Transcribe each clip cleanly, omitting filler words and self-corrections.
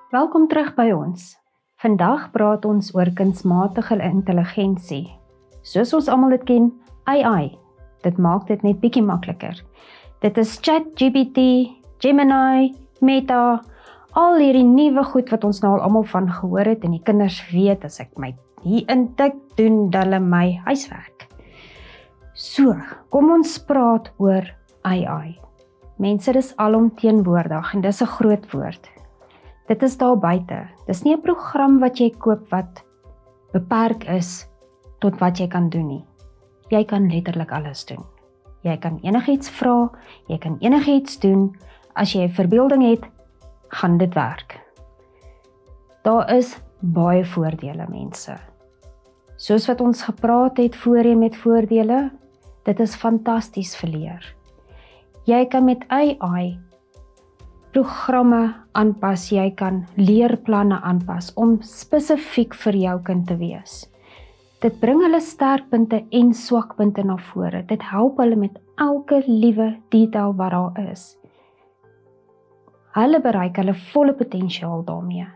Welkom terug by ons. Vandag praat ons oor kunsmatige intelligensie. Soos ons almal dit ken, AI. Dit maak dit net bietjie makliker. Dit is ChatGPT, Gemini, Meta, al hierdie nuwe goed wat ons nou al almal van gehoor het en die kinders weet as ek my hier intik, doen hulle my huiswerk. So, kom ons praat oor AI. Mense, dis alomteenwoordig en dis 'n groot woord. Dit is daar buite. Dis nie 'n program wat jy koop wat beperk is tot wat jy kan doen nie. Jy kan letterlik alles doen. Jy kan enigiets vra, jy kan enigiets doen. As jy verbeelding het, gaan dit werk. Daar is baie voordele, mense. Soos wat ons gepraat het voorheen met voordele, dit is fantasties vir leer. Jy kan met AI programme aanpas, jy kan leerplanne aanpas om spesifiek vir jou kind te wees. Dit bring hulle sterkpunte en swakpunte na vore. Dit help hulle met elke liewe detail wat daar is. Hulle bereik hulle volle potensiaal daarmee.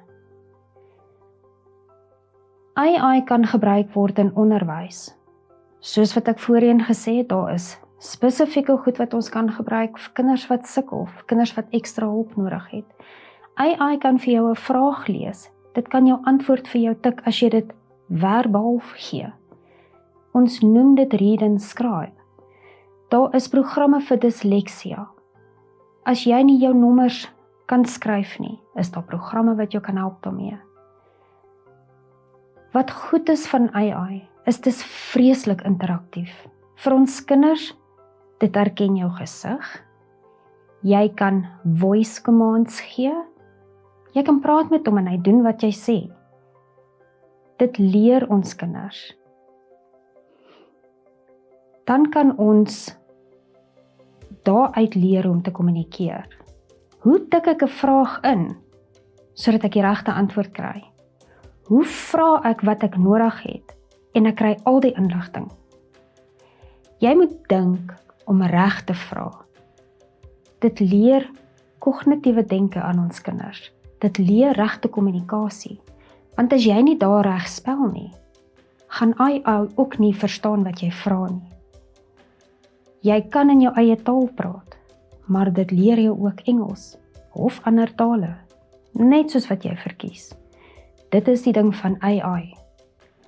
AI kan gebruik word in onderwys. Soos wat ek voorheen gesê het, daar is spesifieke goed wat ons kan gebruik vir kinders wat sukkel, vir kinders wat ekstra hulp nodig het. AI kan vir jou 'n vraag lees. Dit kan jou antwoord vir jou tik as jy dit verbaal gee. Ons noem dit read and scribe. Daar is programme vir disleksia. As jy nie jou nommers kan skryf nie, is daar programme wat jou kan help daarmee. Wat goed is van AI, is dis vreeslik interaktief. Vir ons kinders, dit herken jou gesig. Jy kan voice commands gee. Jy kan praat met hom en hy doen wat jy sê. Dit leer ons kinders. Dan kan ons daaruit leer om te kommunikeer. Hoe tik ek 'n vraag in, sodat ek die regte antwoord kry? Hoe vra ek wat ek nodig het, en ek kry al die inligting? Jy moet dink om reg te vra. Dit leer kognitiewe denke aan ons kinders. Dit leer regte kommunikasie. Want as jy nie daar reg spel nie, gaan AI ook nie verstaan wat jy vra nie. Jy kan in jou eie taal praat, maar dit leer jou ook Engels of ander tale, net soos wat jy verkies. Dit is die ding van AI,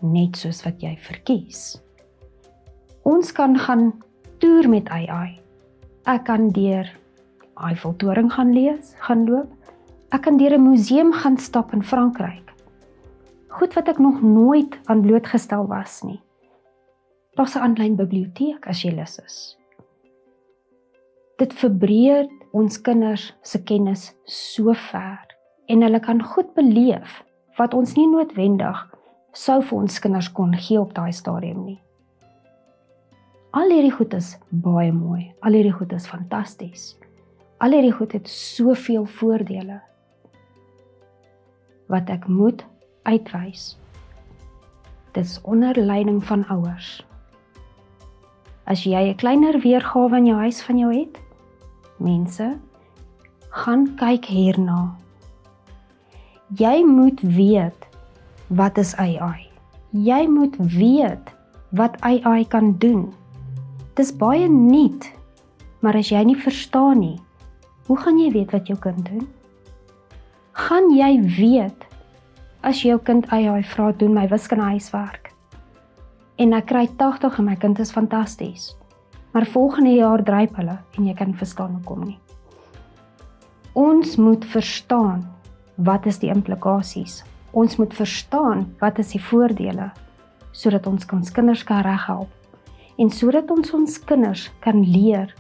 net soos wat jy verkies. Ons kan gaan toer met AI. Ek kan deur Eiffeltoring gaan loop. Ek kan deur 'n museum gaan stap in Frankryk. Goed wat ek nog nooit aan blootgestel was nie. Daar's 'n aanlyn biblioteek as jy lus is. Dit verbreed ons kinders se kennis so ver en hulle kan goed beleef wat ons nie noodwendig sou vir ons kinders kon gee op daai stadium nie. Al hierdie goed is baie mooi, al hierdie goed is fantasties. Al hierdie goed het soveel voordele. Wat ek moet uitwys. Dit is onder leiding van ouers. As jy 'n kleiner weergawe in jou huis van jou het, mense, gaan kyk hierna. Jy moet weet wat is AI. Jy moet weet wat AI kan doen. Dis baie nuut, maar as jy nie verstaan nie, hoe gaan jy weet wat jou kind doen? Gaan jy weet as jou kind AI vra, doen my wiskunde huiswerk en ek kry 80 en my kind is fantasties, maar volgende jaar dryp hulle en jy kan verstaan hoekom nie. Ons moet verstaan wat is die implikasies. Ons moet verstaan wat is die voordele, sodat ons kinders kan reghelp en sodat ons kinders kan leer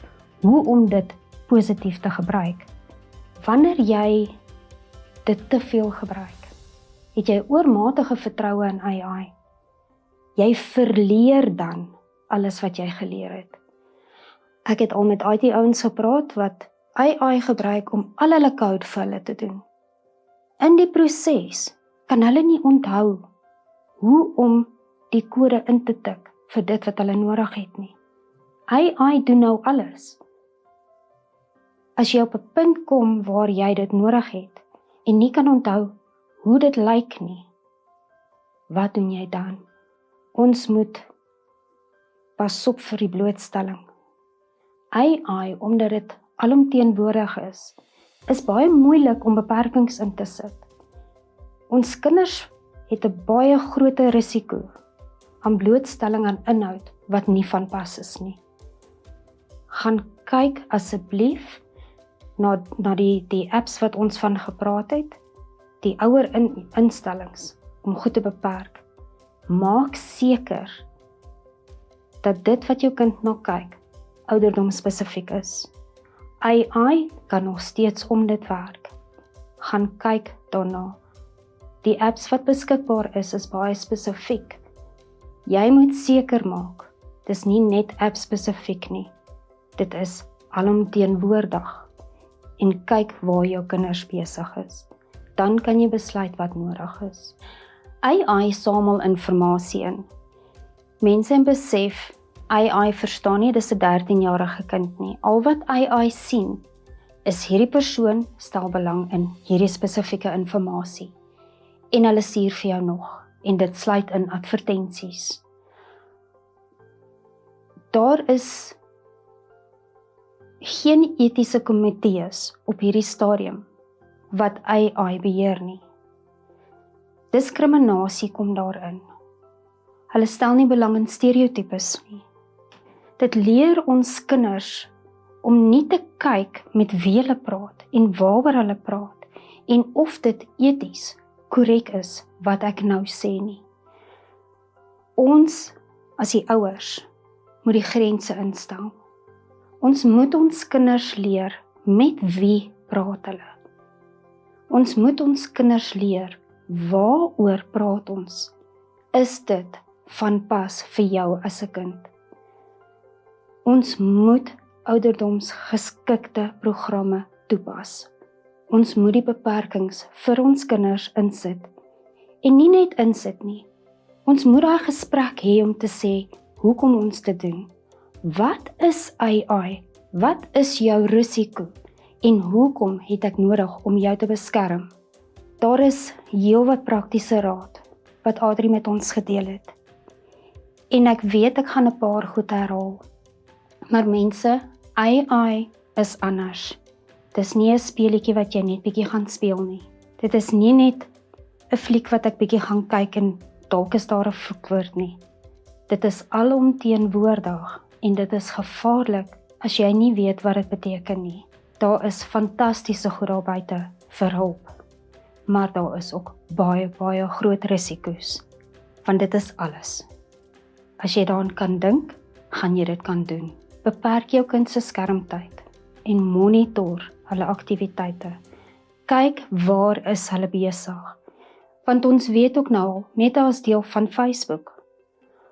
hoe om dit positief te gebruik. Wanneer jy dit te veel gebruik, het jy oormatige vertroue in AI. Jy verleer dan alles wat jy geleer het. Ek het al met IT-ouens gepraat wat AI gebruik om al hulle code vir hulle te doen. In die proses kan hulle nie onthou hoe om die kode in te tik vir dit wat hulle nodig het nie. AI doen nou alles. As jy op 'n punt kom waar jy dit nodig het, en nie kan onthou hoe dit lyk nie, wat doen jy dan? Ons moet pas op vir die blootstelling. AI, omdat dit alomteenwoordig is baie moeilik om beperkings in te sit. Ons kinders het 'n baie groter risiko aan blootstelling aan inhoud wat nie van pas is nie. Gaan kyk asseblief na die apps wat ons van gepraat het, die ouer instellings om goed te beperk. Maak seker dat dit wat jou kind na kyk, ouderdom spesifiek is. AI kan nog steeds om dit werk. Gaan kyk daarna. Die apps wat beskikbaar is baie spesifiek. Jy moet seker maak, dis nie net app spesifiek nie. Dit is alomteenwoordig. En kyk waar jou kinders besig is. Dan kan jy besluit wat nodig is. AI samel inligting in. Mense besef, AI verstaan nie, dis 'n 13-jarige kind nie. Al wat AI sien, is hierdie persoon stel belang in hierdie spesifieke inligting. En hulle stuur vir jou nog, en dit sluit in advertensies. Daar is geen etiese komitees op hierdie stadium wat AI beheer nie. Diskriminasie kom daarin. Hulle stel nie belang in stereotypes nie. Dit leer ons kinders om nie te kyk met wie hulle praat en waaroor hulle praat en of dit eties korrek is wat ek nou sê nie. Ons as die ouers moet die grense instel. Ons moet ons kinders leer met wie praat hulle. Ons moet ons kinders leer waaroor praat ons. Is dit van pas vir jou as 'n kind? Ons moet ouderdomsgeskikte programme toepas. Ons moet die beperkings vir ons kinders insit. En nie net insit nie. Ons moet daai gesprek hê om te sê, hoekom ons dit doen. Wat is AI? Wat is jou risiko? En hoekom het ek nodig om jou te beskerm? Daar is heelwat praktiese raad wat Adri met ons gedeel het. En ek weet ek gaan 'n paar goed herhaal. Maar mense, AI is anders. Dis nie 'n speletjie wat jy net bietjie gaan speel nie. Dit is nie net 'n fliek wat ek bietjie gaan kyk en dalk is daar 'n vloekwoord nie. Dit is alomteenwoordig en dit is gevaarlik as jy nie weet wat dit beteken nie. Daar is fantastiese goed daar buite vir hulp. Maar daar is ook baie groot risiko's. Want dit is alles. As jy daaraan kan dink, gaan jy dit kan doen. Beperk jou kind se skermtyd en monitor hulle aktiwiteite. Kyk waar is hulle besig. Want ons weet ook nou, net as deel van Facebook.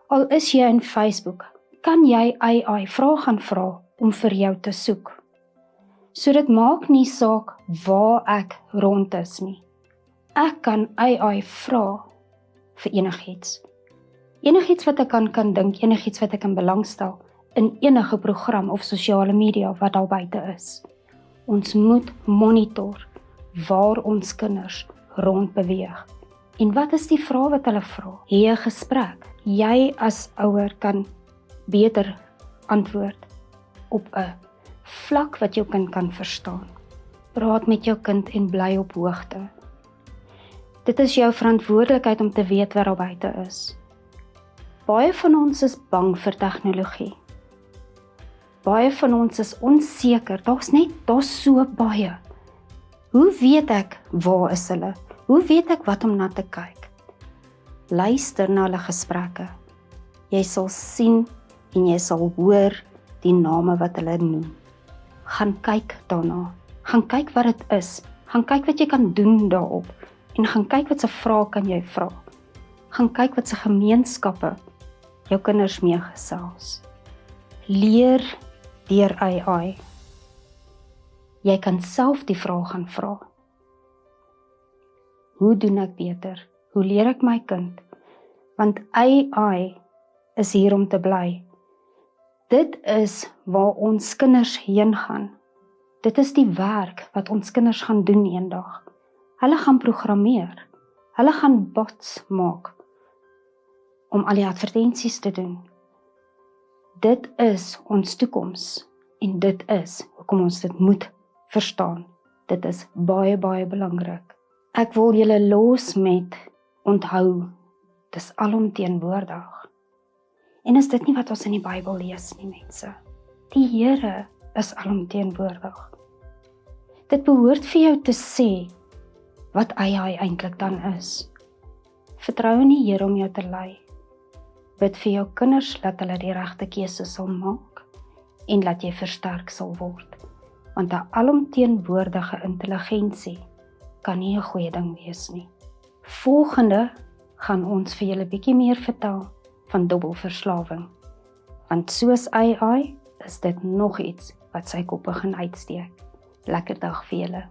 Al is jy in Facebook, kan jy AI gaan vra om vir jou te soek. So dit maak nie saak waar ek rond is nie. Ek kan AI vra vir enigiets. Enigiets wat ek kan dink, enigiets wat ek kan belangstel in enige program of sosiale media wat daar buite is. Ons moet monitor waar ons kinders rond beweeg. En wat is die vrae wat hulle vra? Hê 'n gesprek. Jy as ouer kan beter antwoord op 'n vlak wat jou kind kan verstaan. Praat met jou kind en bly op hoogte. Dit is jou verantwoordelikheid om te weet wat daar buite is. Baie van ons is bang vir tegnologie. Baie van ons is onseker. Daar's so baie. Hoe weet ek waar is hulle? Hoe weet ek wat om na te kyk? Luister na hulle gesprekke. Jy sal sien en jy sal hoor die name wat hulle noem. Gaan kyk daarna. Gaan kyk wat dit is. Gaan kyk wat jy kan doen daarop. En gaan kyk wat se vrae kan jy vra. Gaan kyk wat se gemeenskappe jou kinders mee gesels. Leer deur AI. Jy kan self die vraag gaan vra. Hoe doen ek beter? Hoe leer ek my kind? Want AI is hier om te bly. Dit is waar ons kinders heen gaan. Dit is die werk wat ons kinders gaan doen eendag. Hulle gaan programmeer. Hulle gaan bots maak om al die advertensies te doen. Dit is ons toekoms en dit is hoekom ons dit moet verstaan. Dit is baie, baie belangrik. Ek wil julle los met onthou, dis alomteenwoordig. En is dit nie wat ons in die Bybel lees nie, mense? Die Here is alomteenwoordig. Dit behoort vir jou te sê wat hy eintlik dan is. Vertrou in die Here om jou te lei. Bid vir jou kinders dat hulle die regte keuse sal maak en dat jy versterk sal word. Want 'n alomteenwoordige intelligensie kan nie 'n goeie ding wees nie. Volgende gaan ons vir julle bietjie meer vertel van dubbelverslawing. Want soos AI is dit nog iets wat sy kop begin uitsteek. Lekker dag vir julle.